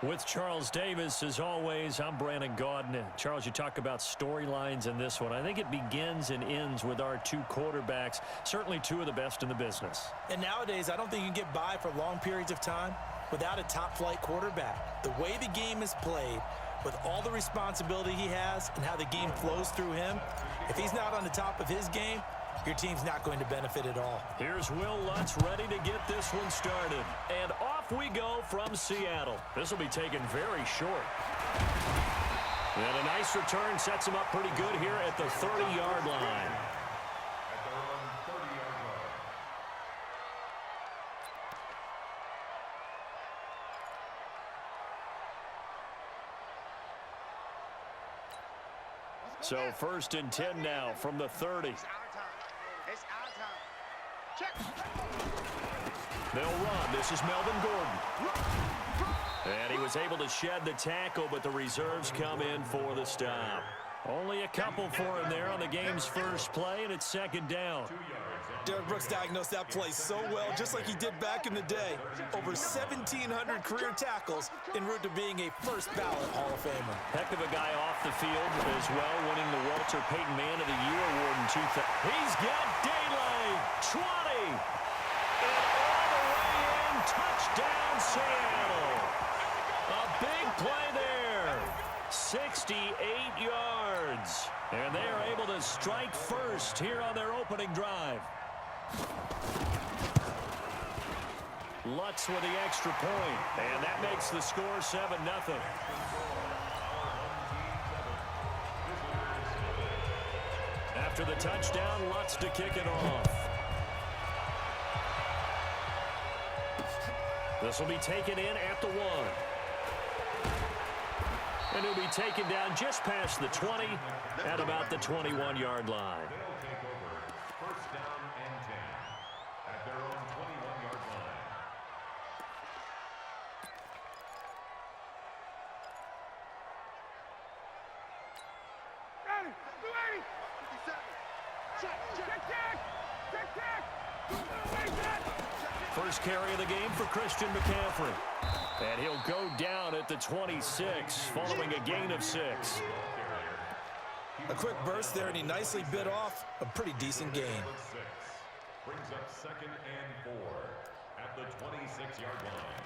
With Charles Davis, as always, I'm Brandon Gaudin. Charles, you talk about storylines in this one. I think it begins and ends with our two quarterbacks, certainly two of the best in the business. And nowadays, I don't think you can get by for long periods of time without a top-flight quarterback. The way the game is played, with all the responsibility he has and how the game flows through him, if he's not on the top of his game, your team's not going to benefit at all. Here's Will Lutz ready to get this one started. And off we go from Seattle. This will be taken very short. And a nice return sets him up pretty good here at the 30-yard line. So 1st and 10 now from the 30. They'll run. This is Melvin Gordon. And he was able to shed the tackle, but the reserves come in for the stop. Only a couple for him there on the game's first play, and it's 2nd down. Derek Brooks diagnosed that play so well, just like he did back in the day. Over 1,700 career tackles en route to being a first-ballot Hall of Famer. Heck of a guy off the field as well, winning the Walter Payton Man of the Year award in 2000. He's got daylight. 20. And all the way in. Touchdown, Seattle. A big play there. 68 yards. And they are able to strike first here on their opening drive. Lutz with the extra point, and that makes the score 7-0. After the touchdown, Lutz to kick it off. This will be taken in at the 1. And he'll be taken down just past the 20 at about the 21-yard line. First down and 10 at their own 21-yard line. Ready, 280. 57. Check. First carry of the game for Christian McCaffrey. And he'll go down at the 26, following a gain of 6. A quick burst there, and he nicely bit off a pretty decent gain. Brings up 2nd and 4 at the 26-yard line.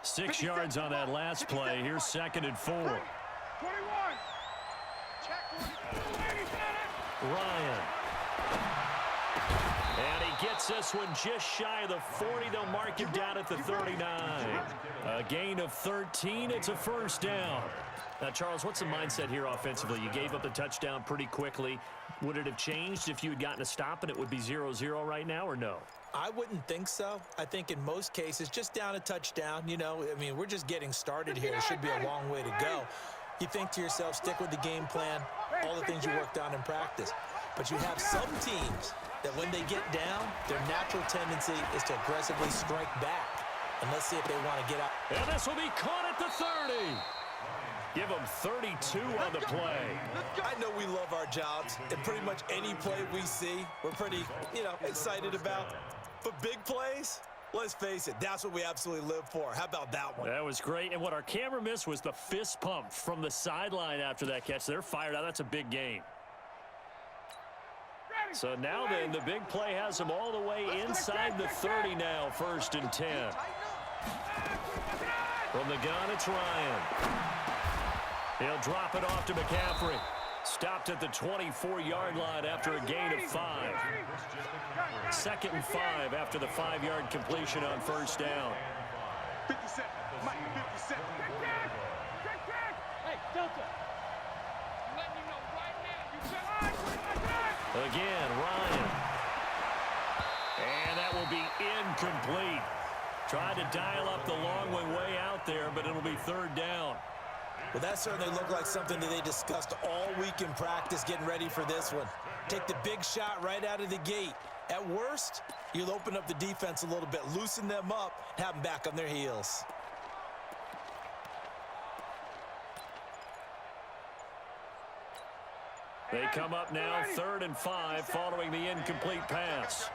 Six yards on that last play. Here's 2nd and 4. 21. Ryan. And he gets this one just shy of the 40. They'll mark him down at the 39. A gain of 13. It's a first down. Now, Charles, what's the mindset here offensively? You gave up the touchdown pretty quickly. Would it have changed if you had gotten a stop and it would be 0-0 right now, or no? I wouldn't think so. I think in most cases, just down a touchdown, you know, I mean, we're just getting started here. It should be a long way to go. You think to yourself, stick with the game plan, all the things you worked on in practice. But you have some teams that when they get down, their natural tendency is to aggressively strike back. And let's see if they want to get out. And this will be caught at the 30. Give them 32 on the play. I know we love our jobs, and pretty much any play we see, we're pretty, excited about. But big plays, let's face it, that's what we absolutely live for. How about that one? That was great. And what our camera missed was the fist pump from the sideline after that catch. They're fired out. That's a big game. So now then, the big play has them all the way inside the 30 now, 1st and 10. From the gun, it's Ryan. He'll drop it off to McCaffrey. Stopped at the 24-yard line after a gain of 5. 2nd and 5 after the 5-yard completion on first down. 57. Mike, 57. Hey, Delta. I'm letting you know right now. Again, Ryan. And that will be incomplete. Tried to dial up the long one way out there, but it'll be 3rd down. Well, that certainly looked like something that they discussed all week in practice, getting ready for this one. Take the big shot right out of the gate. At worst, you'll open up the defense a little bit, loosen them up, have them back on their heels. They come up now 3rd and 5 following the incomplete pass.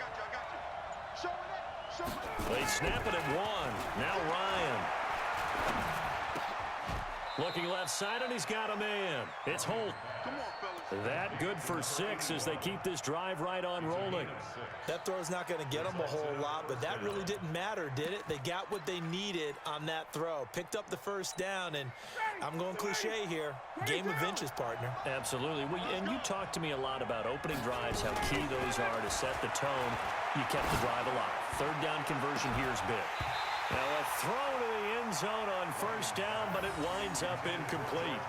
They snap it at 1. Now Ryan. Looking left side, and he's got a man. It's Holt. That good for 6 as they keep this drive right on rolling. That throw's not going to get them a whole lot, but that really didn't matter, did it? They got what they needed on that throw. Picked up the first down, and I'm going cliche here. Game of inches, partner. Absolutely. And you talked to me a lot about opening drives, how key those are to set the tone. You kept the drive alive. 3rd down conversion here is big. Now a throw to the end zone on 1st down, but it winds up incomplete.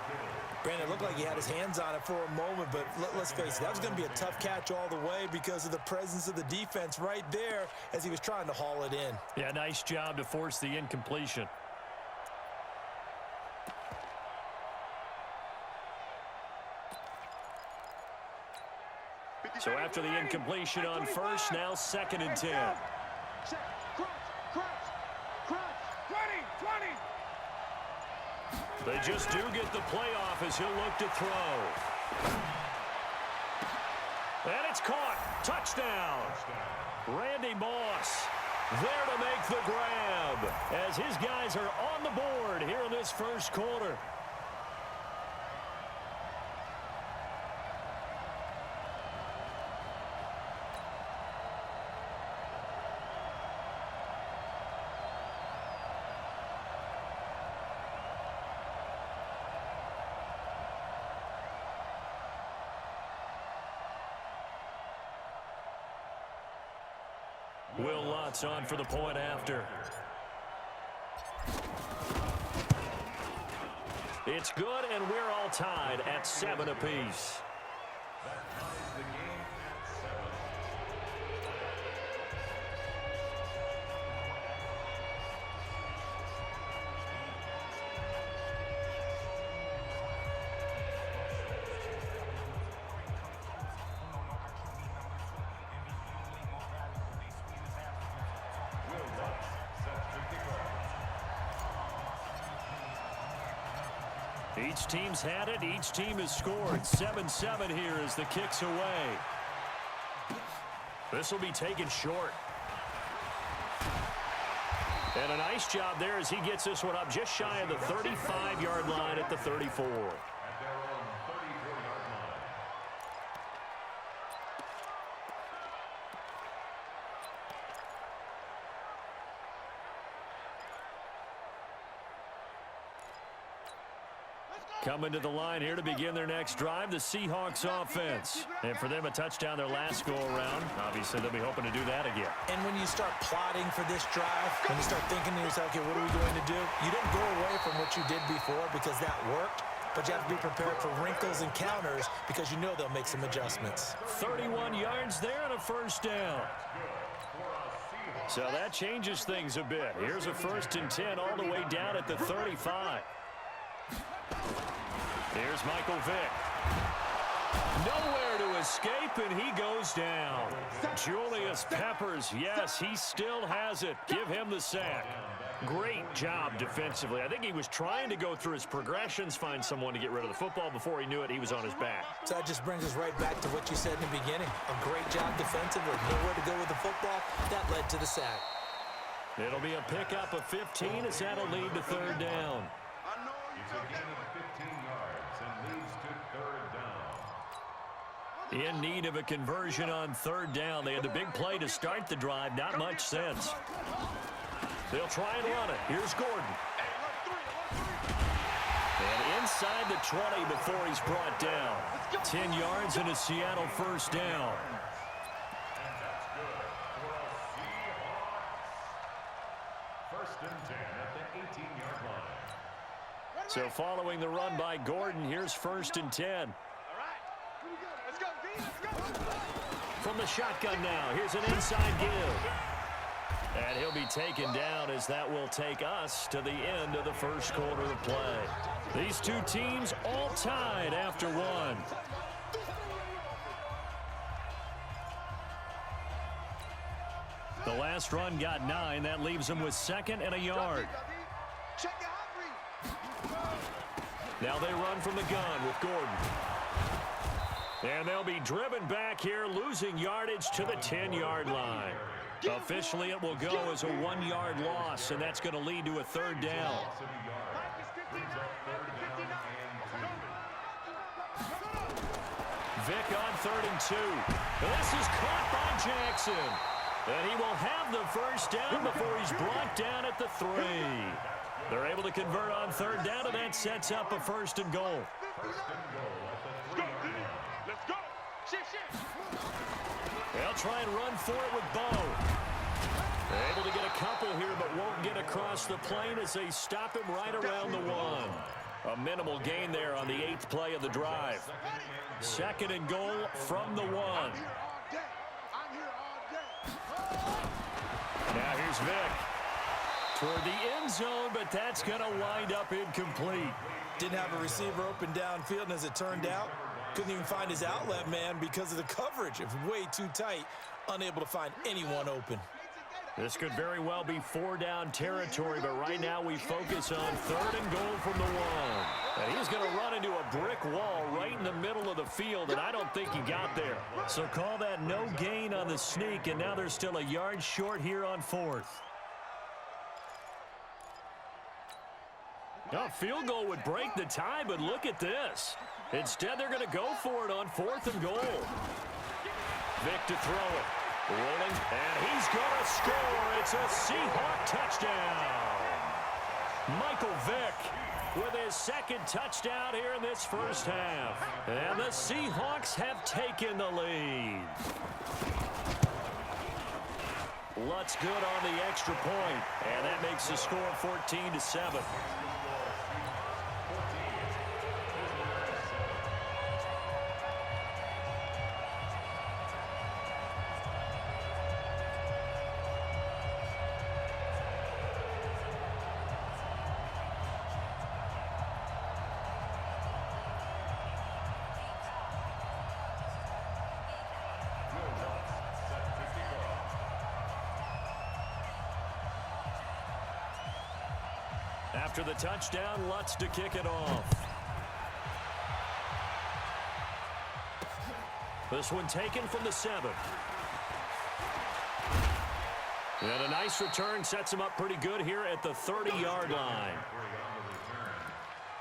Brandon, it looked like he had his hands on it for a moment, but let's face it, that was going to be a tough catch all the way because of the presence of the defense right there as he was trying to haul it in. Yeah, nice job to force the incompletion. So after the incompletion on 1st, now 2nd and 10. They just do get the playoff as he'll look to throw. And it's caught. Touchdown. Randy Moss there to make the grab as his guys are on the board here in this 1st quarter. Will Lutz on for the point after. It's good, and we're all tied at 7 apiece. Each team's had it. Each team has scored. 7-7 here as the kick's away. This will be taken short. And a nice job there as he gets this one up just shy of the 35-yard line at the 34. Coming to the line here to begin their next drive, the Seahawks offense. And for them, a touchdown their last go-around. Obviously, they'll be hoping to do that again. And when you start plotting for this drive, when you start thinking to yourself, okay, what are we going to do? You don't go away from what you did before because that worked, but you have to be prepared for wrinkles and counters because you know they'll make some adjustments. 31 yards there and a 1st down. So that changes things a bit. Here's a 1st and 10 all the way down at the 35. Here's Michael Vick. Nowhere to escape, and he goes down. Julius Peppers, yes, he still has it. Give him the sack. Great job defensively. I think he was trying to go through his progressions, find someone to get rid of the football. Before he knew it, he was on his back. So that just brings us right back to what you said in the beginning. A great job defensively. Nowhere to go with the football. That led to the sack. It'll be a pickup of 15 as that'll lead to 3rd down. It's a gain of 15 yards and leads to 3rd down. In need of a conversion on 3rd down. They had the big play to start the drive. Not much sense. They'll try and run it. Here's Gordon. And inside the 20 before he's brought down. 10 yards and a Seattle 1st down. And that's good for a Seahawks 1st and 10 at the 18-yard line. So following the run by Gordon, here's 1st and 10. From the shotgun now, here's an inside give. And he'll be taken down as that will take us to the end of the 1st quarter of play. These two teams all tied after 1. The last run got 9. That leaves them with 2nd and a yard. Now they run from the gun with Gordon. And they'll be driven back here, losing yardage to the 10-yard line. Officially, it will go as a 1-yard loss, and that's going to lead to a third down. Vick on 3rd and 2. This is caught by Jackson. And he will have the first down before he's brought down at the 3. They're able to convert on 3rd down, and that sets up a 1st and goal. Let's go. They'll try and run for it with Bo. They're able to get a couple here, but won't get across the plane as they stop him right around the 1. A minimal gain there on the 8th play of the drive. 2nd and goal from the 1. Now here's Vick. Toward the end zone, but that's going to wind up incomplete. Didn't have a receiver open downfield, and as it turned out, couldn't even find his outlet man because of the coverage. It was way too tight, unable to find anyone open. This could very well be 4-down territory, but right now we focus on 3rd and goal from the 1. And he's going to run into a brick wall right in the middle of the field, and I don't think he got there. So call that no gain on the sneak, and now they're still a yard short here on 4th. A field goal would break the tie, but look at this. Instead, they're going to go for it on 4th and goal. Vick to throw it. Rolling, and he's going to score. It's a Seahawk touchdown. Michael Vick with his 2nd touchdown here in this first half. And the Seahawks have taken the lead. Lutz good on the extra point, and that makes the score 14-7. After the touchdown, Lutz to kick it off. This one taken from the 7. And a nice return sets him up pretty good here at the 30-yard line.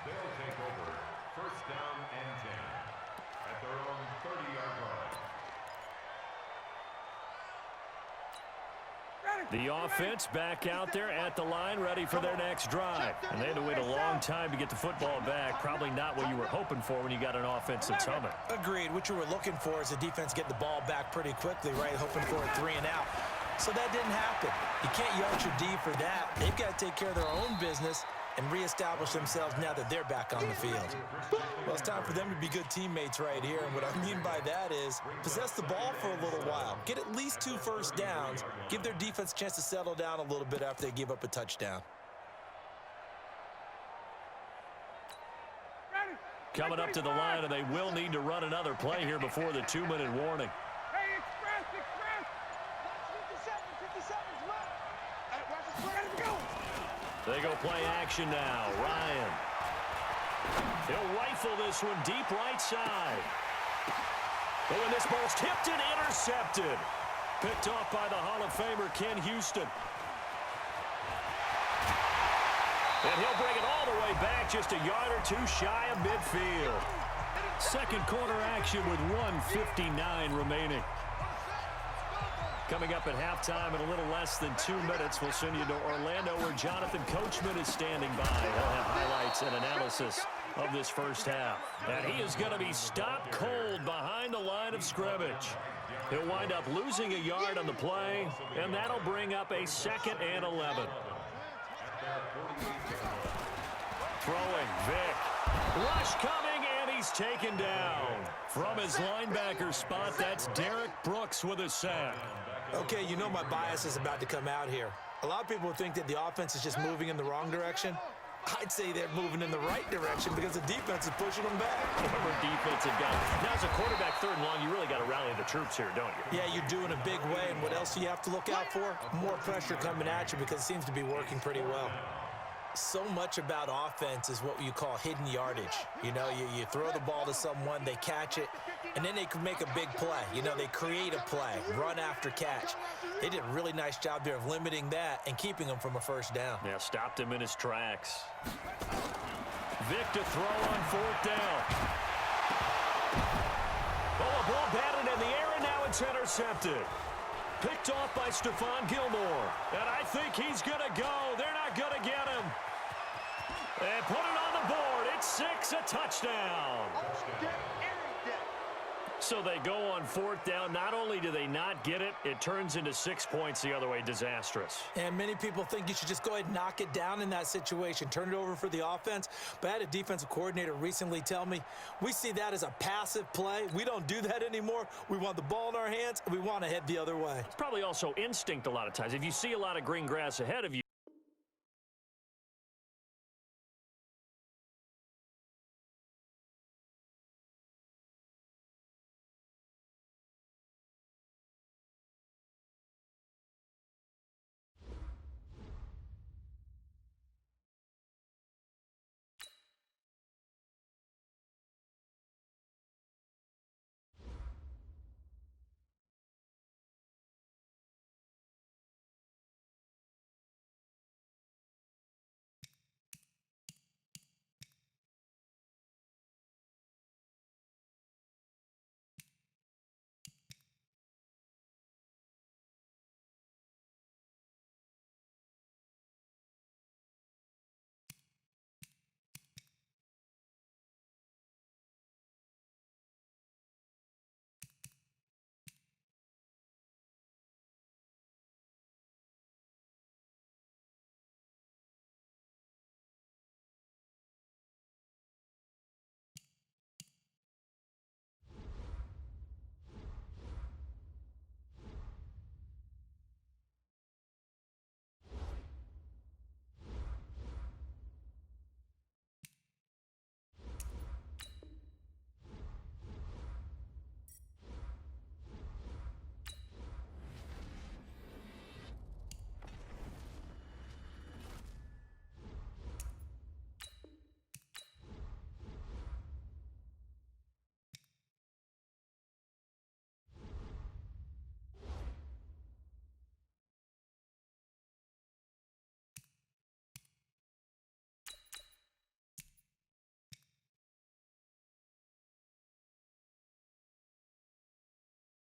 They'll take over 1st down and 10 at their own 30-yard line. The offense back out there at the line, ready for their next drive. And they had to wait a long time to get the football back. Probably not what you were hoping for when you got an offense that's humming. Agreed. What you were looking for is the defense get the ball back pretty quickly, right? Hoping for a 3 and out. So that didn't happen. You can't yard your D for that. They've got to take care of their own business and reestablish themselves now that they're back on the field. Well, it's time for them to be good teammates right here. And what I mean by that is possess the ball for a little while. Get at least 2 first downs. Give their defense a chance to settle down a little bit after they give up a touchdown. Coming up to the line, and they will need to run another play here before the 2-minute warning. Hey, express. 57's left. Hey, watch the spread. Let's go. They go play action now. Ryan. He'll rifle this one deep right side. Oh, and this ball's tipped and intercepted. Picked off by the Hall of Famer Ken Houston. And he'll bring it all the way back, just a yard or 2 shy of midfield. Second quarter action with 1:59 remaining. Coming up at halftime in a little less than 2 minutes, we'll send you to Orlando where Jonathan Coachman is standing by. He'll have highlights and analysis of this first half. And he is going to be stopped cold behind the line of scrimmage. He'll wind up losing a yard on the play, and that'll bring up a 2nd and 11. Throwing, Vick. Rush coming, and he's taken down. From his linebacker spot, that's Derek Brooks with a sack. Okay, you know my bias is about to come out here. A lot of people think that the offense is just moving in the wrong direction. I'd say they're moving in the right direction because the defense is pushing them back. Whatever defensive guy. Now, as a quarterback, 3rd and long, you really got to rally the troops here, don't you? Yeah, you do in a big way. And what else do you have to look out for? More pressure coming at you because it seems to be working pretty well. So much about offense is what you call hidden yardage. You know, you throw the ball to someone, they catch it, and then they can make a big play. You know, they create a play, run after catch. They did a really nice job there of limiting that and keeping him from a first down. Yeah, stopped him in his tracks. Vic to throw on 4th down. Oh, a ball batted in the air, and now it's intercepted. Picked off by Stephon Gilmore. And I think he's going to go. They're not going to get him. And put it on the board. It's 6, a touchdown. So they go on 4th down. Not only do they not get it, it turns into 6 points the other way. Disastrous. And many people think you should just go ahead and knock it down in that situation, turn it over for the offense. But I had a defensive coordinator recently tell me, we see that as a passive play. We don't do that anymore. We want the ball in our hands, and we want to head the other way. It's probably also instinct a lot of times. If you see a lot of green grass ahead of you,